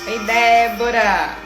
Oi, Débora!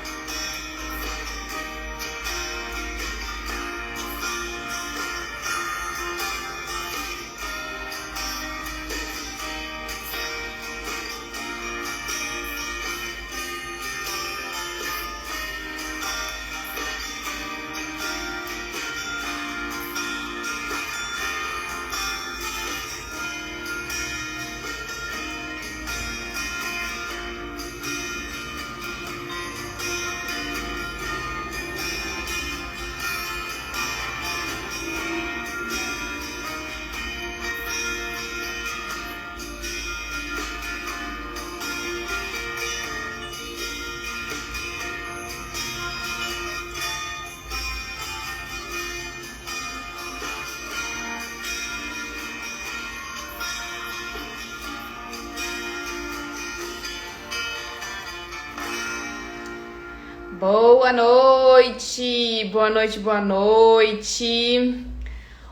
Boa noite, boa noite, boa noite.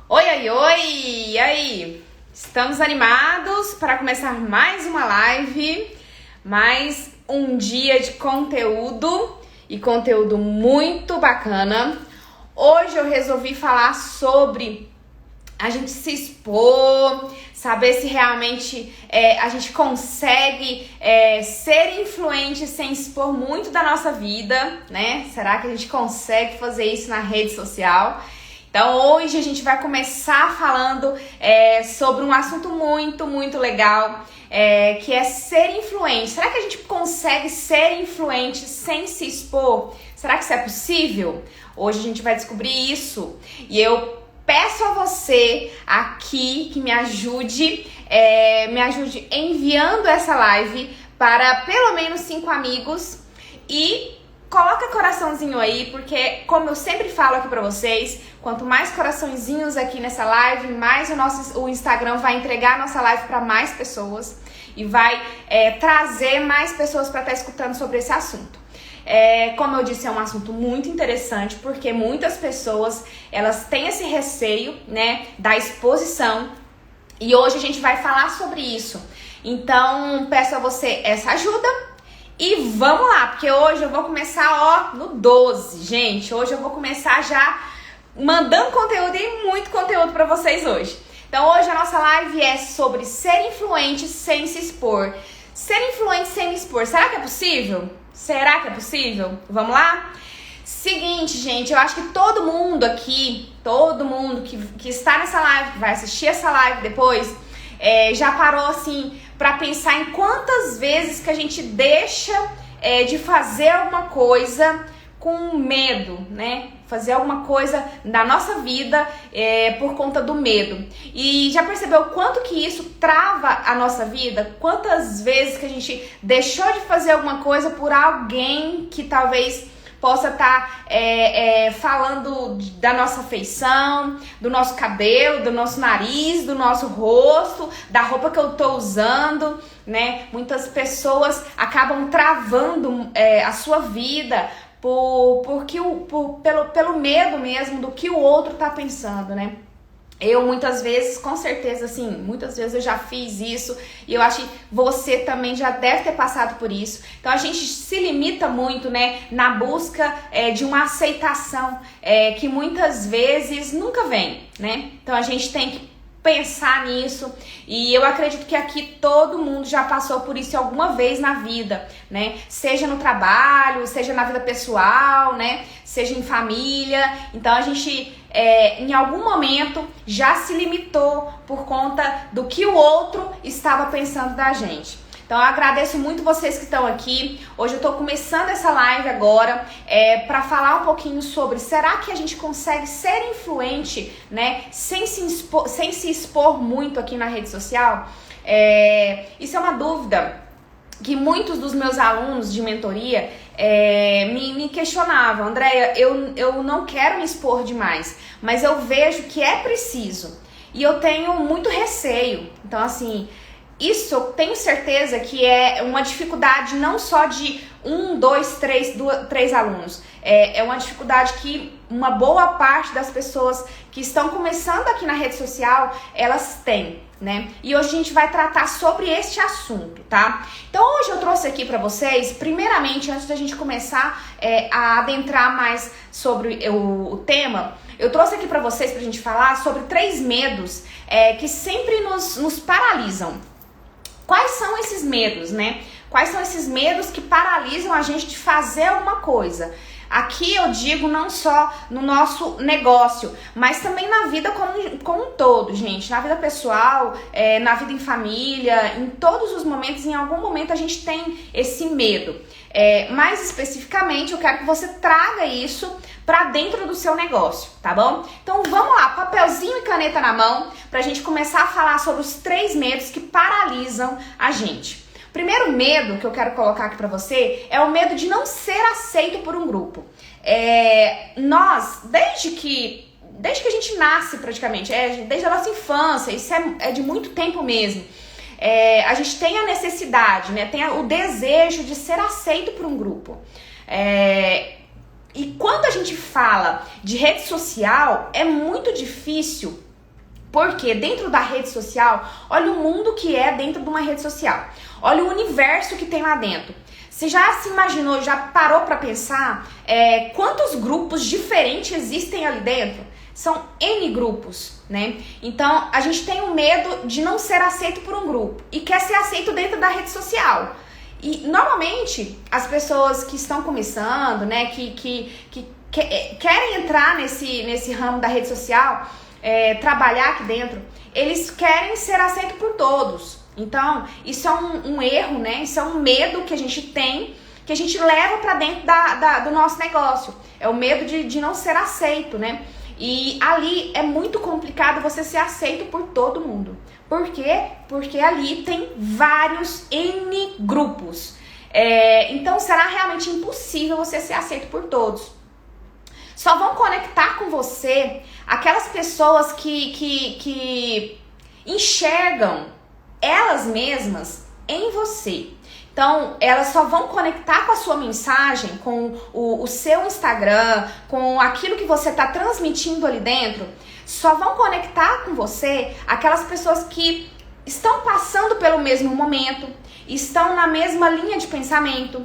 Oi, oi, oi, e aí? Estamos animados para começar mais uma live, mais um dia de conteúdo e conteúdo muito bacana. Hoje eu resolvi falar sobre a gente se expor, saber se realmente a gente consegue ser influente sem expor muito da nossa vida, né? Será que a gente consegue fazer isso na rede social? Então hoje a gente vai começar falando sobre um assunto muito legal, que é ser influente. Será que a gente consegue ser influente sem se expor? Será que isso é possível? Hoje a gente vai descobrir isso e eu peço a você aqui que me ajude enviando essa live para pelo menos 5 amigos e coloca coraçãozinho aí, porque como eu sempre falo aqui para vocês, quanto mais coraçõezinhos aqui nessa live, mais o Instagram vai entregar a nossa live para mais pessoas e vai trazer mais pessoas para estar escutando sobre esse assunto. Como eu disse, é um assunto muito interessante, porque muitas pessoas, elas têm esse receio, né, da exposição, e hoje a gente vai falar sobre isso. Então, peço a você essa ajuda e vamos lá, porque hoje eu vou começar, no 12, gente. Hoje eu vou começar já mandando conteúdo e muito conteúdo para vocês hoje. Então, hoje a nossa live é sobre ser influente sem se expor. Ser influente sem me expor, será que é possível? Será que é possível? Vamos lá? Seguinte, gente, eu acho que todo mundo aqui, todo mundo que está nessa live, que vai assistir essa live depois, já parou assim pra pensar em quantas vezes que a gente deixa de fazer alguma coisa com medo, né? Fazer alguma coisa na nossa vida por conta do medo. E já percebeu quanto que isso trava a nossa vida? Quantas vezes que a gente deixou de fazer alguma coisa por alguém que talvez possa estar falando da nossa feição, do nosso cabelo, do nosso nariz, do nosso rosto, da roupa que eu tô usando, né? Muitas pessoas acabam travando a sua vida pelo medo mesmo do que o outro tá pensando, né? Eu muitas vezes, com certeza, assim, muitas vezes eu já fiz isso e eu acho que você também já deve ter passado por isso. Então a gente se limita muito, né, na busca de uma aceitação que muitas vezes nunca vem, né? Então a gente tem que pensar nisso e eu acredito que aqui todo mundo já passou por isso alguma vez na vida, né? Seja no trabalho, seja na vida pessoal, né? Seja em família. Então a gente em algum momento já se limitou por conta do que o outro estava pensando da gente. Então eu agradeço muito vocês que estão aqui. Hoje eu tô começando essa live agora para falar um pouquinho sobre será que a gente consegue ser influente, né, sem se expor muito aqui na rede social? Isso é uma dúvida que muitos dos meus alunos de mentoria me questionavam. Andréia, eu não quero me expor demais, mas eu vejo que é preciso e eu tenho muito receio. Então assim, isso eu tenho certeza que é uma dificuldade não só de 1, 2, 3 alunos. É uma dificuldade que uma boa parte das pessoas que estão começando aqui na rede social, elas têm. né? E hoje a gente vai tratar sobre este assunto, tá? Então hoje eu trouxe aqui pra vocês, primeiramente, antes da gente começar a adentrar mais sobre o tema, eu trouxe aqui pra vocês pra gente falar sobre 3 medos que sempre nos paralisam. Quais são esses medos, né? Quais são esses medos que paralisam a gente de fazer alguma coisa? Aqui eu digo não só no nosso negócio, mas também na vida como um todo, gente. Na vida pessoal, na vida em família, em todos os momentos, em algum momento a gente tem esse medo. Mais especificamente, eu quero que você traga isso pra dentro do seu negócio, tá bom? Então vamos lá, papelzinho e caneta na mão, pra gente começar a falar sobre os 3 medos que paralisam a gente. Primeiro medo que eu quero colocar aqui pra você é o medo de não ser aceito por um grupo. Nós, desde que a gente nasce praticamente, desde a nossa infância, isso é de muito tempo mesmo, a gente tem a necessidade, né, tem o desejo de ser aceito por um grupo. E quando a gente fala de rede social, é muito difícil, porque dentro da rede social, olha o mundo que é dentro de uma rede social. Olha o universo que tem lá dentro. Você já se imaginou, já parou pra pensar quantos grupos diferentes existem ali dentro? São N grupos, né? Então, a gente tem o medo de não ser aceito por um grupo e quer ser aceito dentro da rede social. E, normalmente, as pessoas que estão começando, né, que querem entrar nesse ramo da rede social, trabalhar aqui dentro, eles querem ser aceitos por todos. Então, isso é um erro, né? Isso é um medo que a gente tem, que a gente leva pra dentro do nosso negócio. É o medo de não ser aceito, né? E ali é muito complicado você ser aceito por todo mundo. Por quê? Porque ali tem vários N grupos. Então, será realmente impossível você ser aceito por todos. Só vão conectar com você aquelas pessoas que enxergam elas mesmas em você. Então, elas só vão conectar com a sua mensagem, com o seu Instagram, com aquilo que você está transmitindo ali dentro. Só vão conectar com você aquelas pessoas que estão passando pelo mesmo momento, estão na mesma linha de pensamento,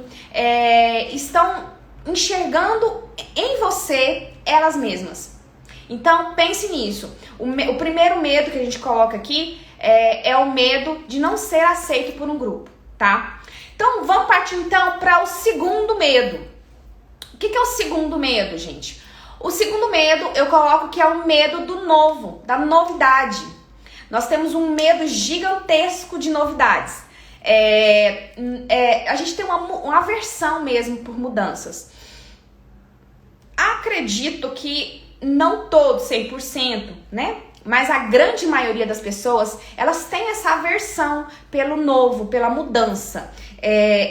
estão enxergando em você elas mesmas. Então, pense nisso. O primeiro medo que a gente coloca aqui é o medo de não ser aceito por um grupo, tá? Então, vamos partir então para o segundo medo. O que é o segundo medo, gente? O segundo medo eu coloco que é o medo do novo, da novidade. Nós temos um medo gigantesco de novidades. A gente tem uma aversão mesmo por mudanças. Acredito que não todos, 100%, né? Mas a grande maioria das pessoas, elas têm essa aversão pelo novo, pela mudança.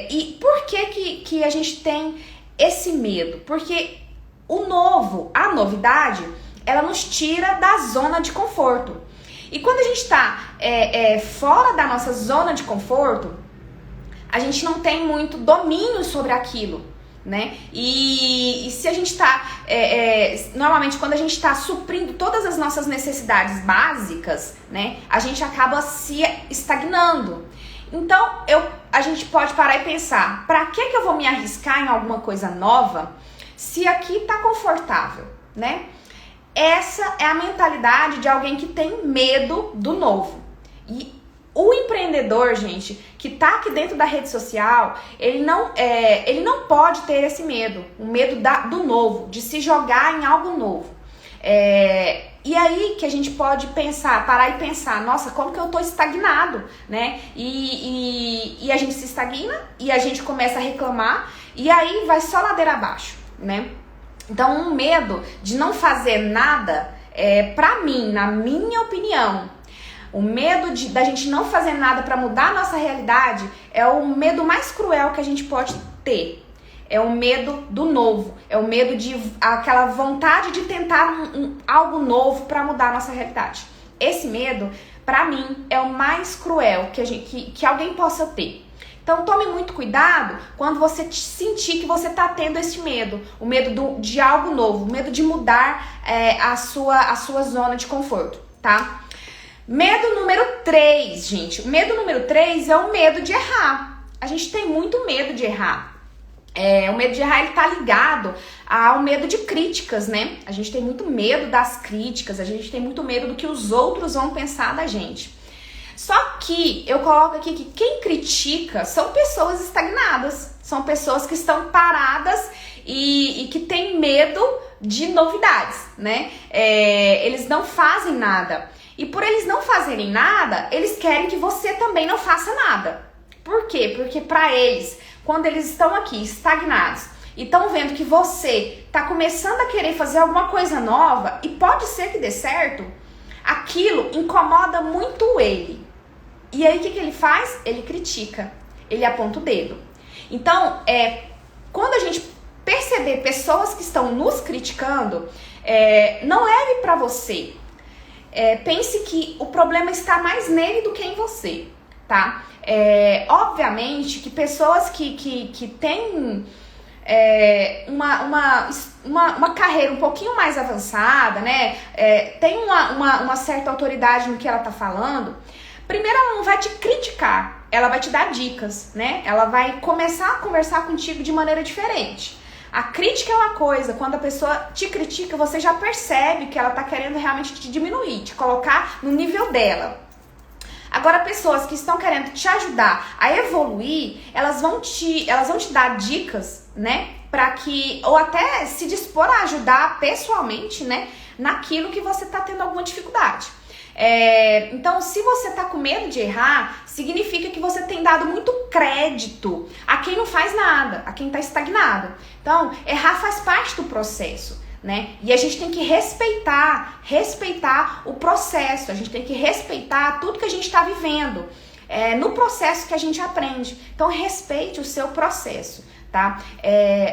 E por que a gente tem esse medo? Porque o novo, a novidade, ela nos tira da zona de conforto. E quando a gente está fora da nossa zona de conforto, a gente não tem muito domínio sobre aquilo, né? E se a gente está, normalmente quando a gente está suprindo todas as nossas necessidades básicas, né, a gente acaba se estagnando. Então, a gente pode parar e pensar, para que eu vou me arriscar em alguma coisa nova se aqui está confortável, né? Essa é a mentalidade de alguém que tem medo do novo. E o empreendedor, gente, que tá aqui dentro da rede social, ele não pode ter esse medo, o medo do novo, de se jogar em algo novo. E aí que a gente pode parar e pensar, nossa, como que eu tô estagnado, né? E a gente se estagna e a gente começa a reclamar e aí vai só ladeira abaixo, né? Então, um medo de não fazer nada, pra mim, na minha opinião, o medo da gente não fazer nada para mudar a nossa realidade é o medo mais cruel que a gente pode ter. É o medo do novo, é o medo de aquela vontade de tentar algo novo para mudar a nossa realidade. Esse medo, para mim, é o mais cruel que alguém possa ter. Então tome muito cuidado quando você sentir que você está tendo esse medo, o medo de algo novo, o medo de mudar a sua zona de conforto, tá? Medo número 3, gente. O medo número 3 é o medo de errar. A gente tem muito medo de errar. O medo de errar, ele tá ligado ao medo de críticas, né? A gente tem muito medo das críticas, a gente tem muito medo do que os outros vão pensar da gente. Só que eu coloco aqui que quem critica são pessoas estagnadas, são pessoas que estão paradas e que têm medo de novidades, né? Eles não fazem nada. E por eles não fazerem nada, eles querem que você também não faça nada. Por quê? Porque para eles, quando eles estão aqui estagnados e estão vendo que você está começando a querer fazer alguma coisa nova e pode ser que dê certo, aquilo incomoda muito ele. E aí o que ele faz? Ele critica, ele aponta o dedo. Então, quando a gente perceber pessoas que estão nos criticando, não leve para você. Pense que o problema está mais nele do que em você, tá? Obviamente que pessoas que têm uma carreira um pouquinho mais avançada, né? Tem uma certa autoridade no que ela tá falando. Primeiro, ela não vai te criticar, ela vai te dar dicas, né? Ela vai começar a conversar contigo de maneira diferente. A crítica é uma coisa, quando a pessoa te critica, você já percebe que ela tá querendo realmente te diminuir, te colocar no nível dela. Agora, pessoas que estão querendo te ajudar a evoluir, elas vão te dar dicas, né? Ou até se dispor a ajudar pessoalmente, né? Naquilo que você tá tendo alguma dificuldade. Então, se você tá com medo de errar, significa que você tem dado muito crédito a quem não faz nada, a quem tá estagnado. Então, errar faz parte do processo, né? E a gente tem que respeitar o processo, a gente tem que respeitar tudo que a gente tá vivendo. No processo que a gente aprende. Então, respeite o seu processo, tá?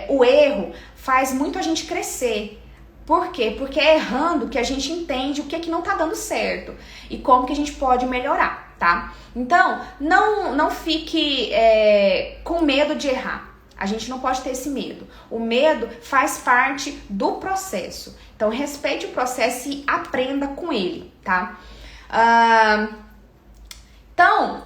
O erro faz muito a gente crescer. Por quê? Porque é errando que a gente entende o que não tá dando certo e como que a gente pode melhorar, tá? Então, não fique com medo de errar. A gente não pode ter esse medo. O medo faz parte do processo. Então, respeite o processo e aprenda com ele, tá? Então,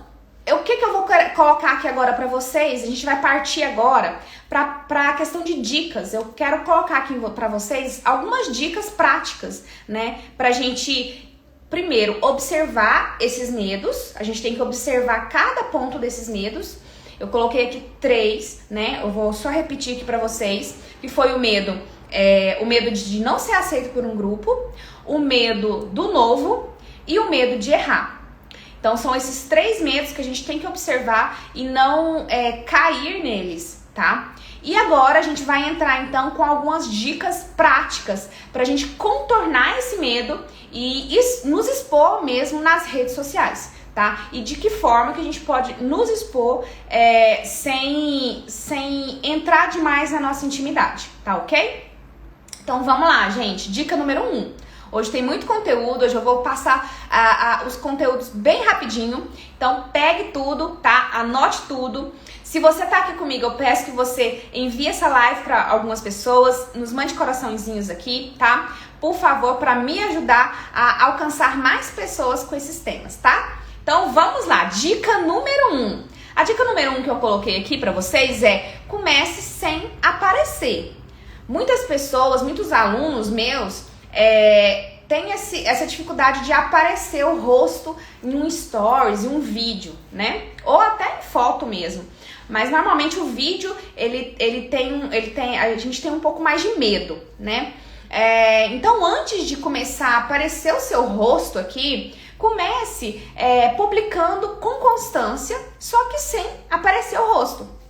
o que eu vou colocar aqui agora pra vocês? A gente vai partir agora pra a questão de dicas. Eu quero colocar aqui pra vocês algumas dicas práticas, né? Pra gente, primeiro, observar esses medos. A gente tem que observar cada ponto desses medos. Eu coloquei aqui 3, né? Eu vou só repetir aqui pra vocês. Que foi o medo de não ser aceito por um grupo, o medo do novo e o medo de errar. Então, são esses 3 medos que a gente tem que observar e não cair neles, tá? E agora a gente vai entrar, então, com algumas dicas práticas pra gente contornar esse medo e nos expor mesmo nas redes sociais, tá? E de que forma que a gente pode nos expor sem entrar demais na nossa intimidade, tá ok? Então, vamos lá, gente. Dica número 1. Hoje tem muito conteúdo, hoje eu vou passar os conteúdos bem rapidinho. Então, pegue tudo, tá? Anote tudo. Se você tá aqui comigo, eu peço que você envie essa live para algumas pessoas, nos mande coraçõezinhos aqui, tá? Por favor, para me ajudar a alcançar mais pessoas com esses temas, tá? Então, vamos lá. Dica número 1. A dica número 1 que eu coloquei aqui para vocês é: comece sem aparecer. Muitas pessoas, muitos alunos meus, tem essa dificuldade de aparecer o rosto em um stories, em um vídeo, né? Ou até em foto mesmo. Mas normalmente o vídeo, a gente tem um pouco mais de medo, né? Então, antes de começar a aparecer o seu rosto aqui, comece publicando com constância, só que sem aparecer o rosto.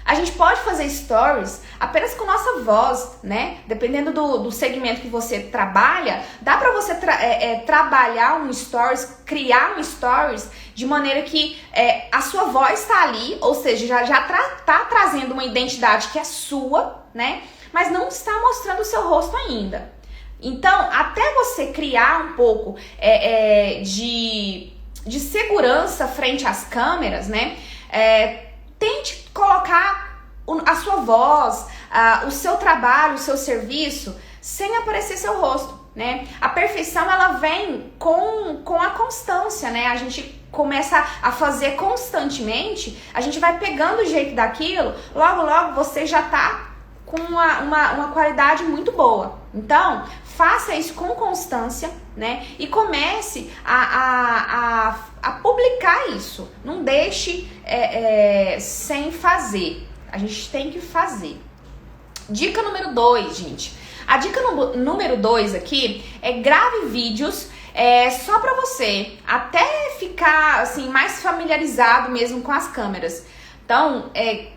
A gente pode fazer stories apenas com nossa voz, né? Dependendo do segmento que você trabalha, dá pra você trabalhar um stories, criar um stories de maneira que a sua voz tá ali, ou seja, já tá trazendo uma identidade que é sua, né? Mas não está mostrando o seu rosto ainda. Então, até você criar um pouco de segurança frente às câmeras, né? Tente colocar a sua voz, o seu trabalho, o seu serviço, sem aparecer seu rosto, né? A perfeição, ela vem com a constância, né? A gente começa a fazer constantemente, a gente vai pegando o jeito daquilo, logo você já tá com uma qualidade muito boa. Então, faça isso com constância, né? E comece a publicar isso. Não deixe sem fazer. A gente tem que fazer. Dica número 2, gente. A dica número 2 aqui é grave vídeos só pra você, até ficar assim mais familiarizado mesmo com as câmeras. Então,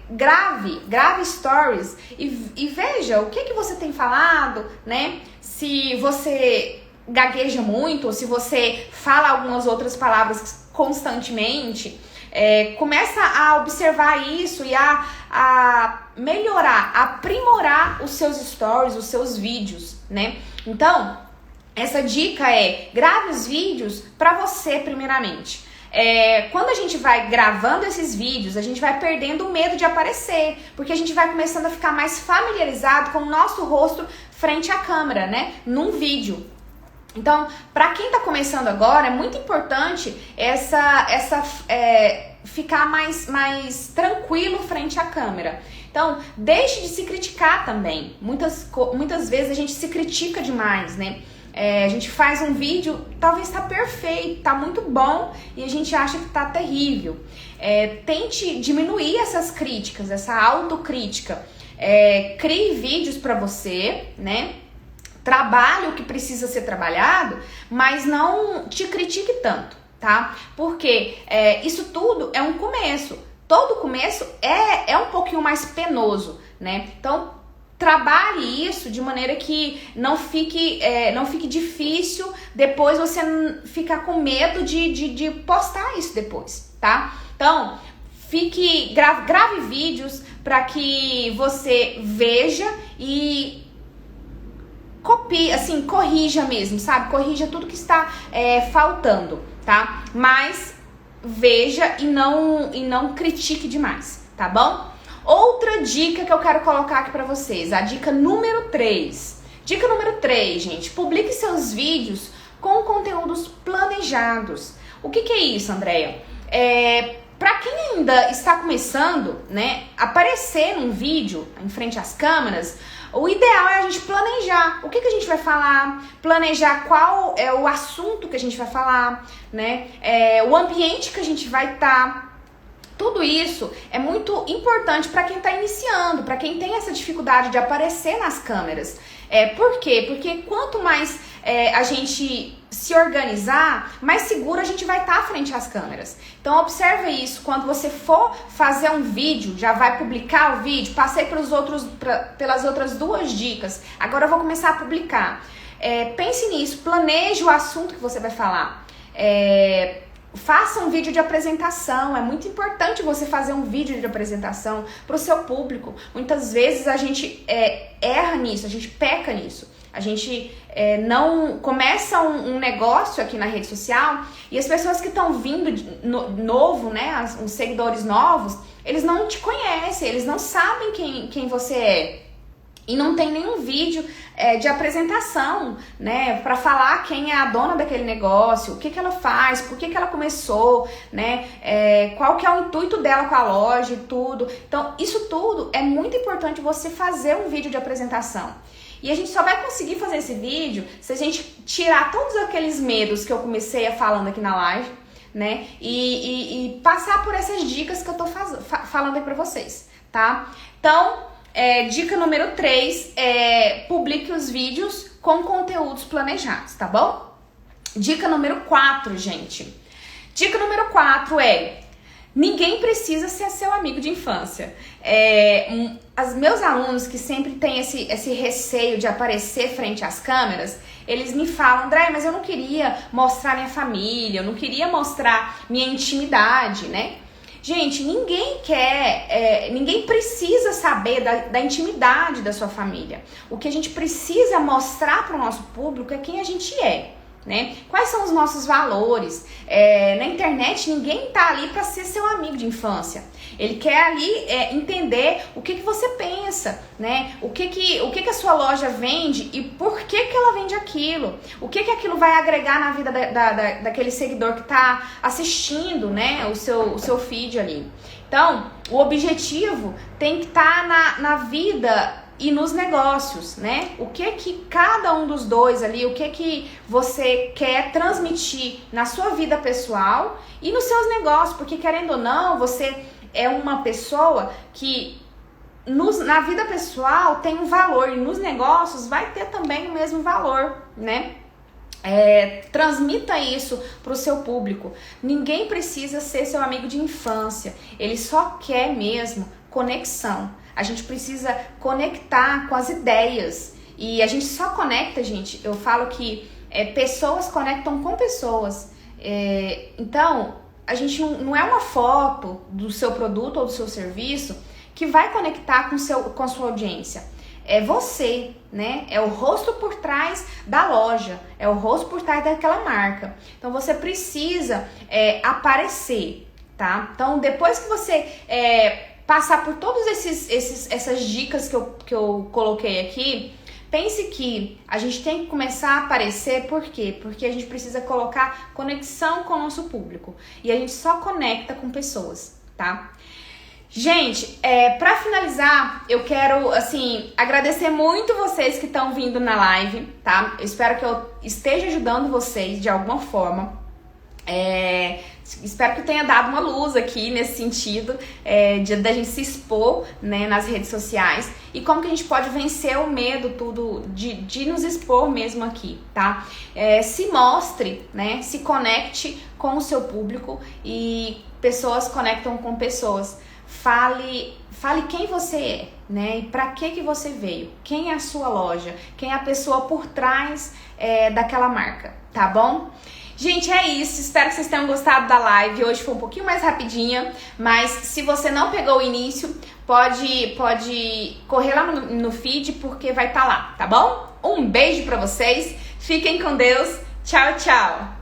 grave stories e veja o que você tem falado, né? Se você gagueja muito, ou se você fala algumas outras palavras constantemente, começa a observar isso e a melhorar, aprimorar os seus stories, os seus vídeos, né? Então, essa dica grave os vídeos pra você primeiramente. Quando a gente vai gravando esses vídeos, a gente vai perdendo o medo de aparecer, porque a gente vai começando a ficar mais familiarizado com o nosso rosto frente à câmera, né? Num vídeo. Então, para quem tá começando agora, é muito importante ficar mais tranquilo frente à câmera. Então, deixe de se criticar também. Muitas vezes a gente se critica demais, né? A gente faz um vídeo, talvez tá perfeito, tá muito bom, e a gente acha que tá terrível. Tente diminuir essas críticas, essa autocrítica. Crie vídeos pra você, né? Trabalhe o que precisa ser trabalhado, mas não te critique tanto, tá? Porque isso tudo é um começo. Todo começo é um pouquinho mais penoso, né? Então, trabalhe isso de maneira que não fique difícil depois você ficar com medo de postar isso depois, tá? Então, grave vídeos para que você veja e copie, assim, corrija mesmo, sabe? Corrija tudo que está faltando, tá? Mas veja e não critique demais, tá bom? Outra dica que eu quero colocar aqui pra vocês, a dica número 3. Dica número 3, gente, publique seus vídeos com conteúdos planejados. O que é isso, Andréia? Pra quem ainda está começando, né, aparecer num vídeo em frente às câmeras, o ideal é a gente planejar o que a gente vai falar, planejar qual é o assunto que a gente vai falar, né, o ambiente que a gente vai estar. Tudo isso é muito importante para quem está iniciando, para quem tem essa dificuldade de aparecer nas câmeras. Por quê? Porque quanto mais a gente se organizar, mais seguro a gente vai estar frente às câmeras. Então observe isso, quando você for fazer um vídeo, já vai publicar o vídeo, passei pelas outras 2 dicas, agora eu vou começar a publicar. Pense nisso, planeje o assunto que você vai falar. Faça um vídeo de apresentação, é muito importante você fazer um vídeo de apresentação para o seu público. Muitas vezes a gente erra nisso, a gente peca nisso. A gente não começa um negócio aqui na rede social e as pessoas que estão vindo novo, né, os seguidores novos, eles não te conhecem, eles não sabem quem você é. E não tem nenhum vídeo de apresentação, né, para falar quem é a dona daquele negócio, o que ela faz, por que ela começou, né, qual que é o intuito dela com a loja e tudo. Então, isso tudo é muito importante você fazer um vídeo de apresentação. E a gente só vai conseguir fazer esse vídeo se a gente tirar todos aqueles medos que eu comecei falando aqui na live, né, e passar por essas dicas que eu tô falando aí pra vocês, tá? Então, dica número 3 publique os vídeos com conteúdos planejados, tá bom? Dica número 4, gente. Dica número 4 ninguém precisa ser seu amigo de infância. Os meus alunos que sempre têm esse receio de aparecer frente às câmeras, eles me falam, André, mas eu não queria mostrar minha família, eu não queria mostrar minha intimidade, né? Gente, ninguém precisa saber da intimidade da sua família. O que a gente precisa mostrar para o nosso público é quem a gente é, né? Quais são os nossos valores? Na internet ninguém tá ali para ser seu amigo de infância. Ele quer ali entender o que você pensa, né? O que a sua loja vende e por que ela vende aquilo. O que aquilo vai agregar na vida daquele seguidor que tá assistindo, né? O seu feed ali. Então, o objetivo tem que estar na vida e nos negócios, né? O que cada um dos dois ali, o que você quer transmitir na sua vida pessoal e nos seus negócios, porque querendo ou não, você é uma pessoa que na vida pessoal tem um valor e nos negócios vai ter também o mesmo valor, né? Transmita isso para o seu público. Ninguém precisa ser seu amigo de infância, ele só quer mesmo conexão. A gente precisa conectar com as ideias e a gente só conecta, gente, eu falo que pessoas conectam com pessoas. Então, a gente não é uma foto do seu produto ou do seu serviço que vai conectar com a sua audiência. É você, né? É o rosto por trás da loja, é o rosto por trás daquela marca. Então, você precisa aparecer, tá? Então, depois que você passar por todas essas dicas que eu coloquei aqui, pense que a gente tem que começar a aparecer, por quê? Porque a gente precisa colocar conexão com o nosso público. E a gente só conecta com pessoas, tá? Gente, pra finalizar, eu quero, assim, agradecer muito vocês que estão vindo na live, tá? Eu espero que eu esteja ajudando vocês de alguma forma. Espero que eu tenha dado uma luz aqui nesse sentido da gente se expor, né, nas redes sociais e como que a gente pode vencer o medo de nos expor mesmo aqui, tá? Se mostre, né, se conecte com o seu público e pessoas conectam com pessoas. Fale quem você é, né, e pra que você veio, quem é a sua loja, quem é a pessoa por trás daquela marca, tá bom? Gente, é isso, espero que vocês tenham gostado da live. Hoje foi um pouquinho mais rapidinha, mas se você não pegou o início, pode correr lá no feed, porque vai estar lá, tá bom? Um beijo pra vocês, fiquem com Deus, tchau, tchau!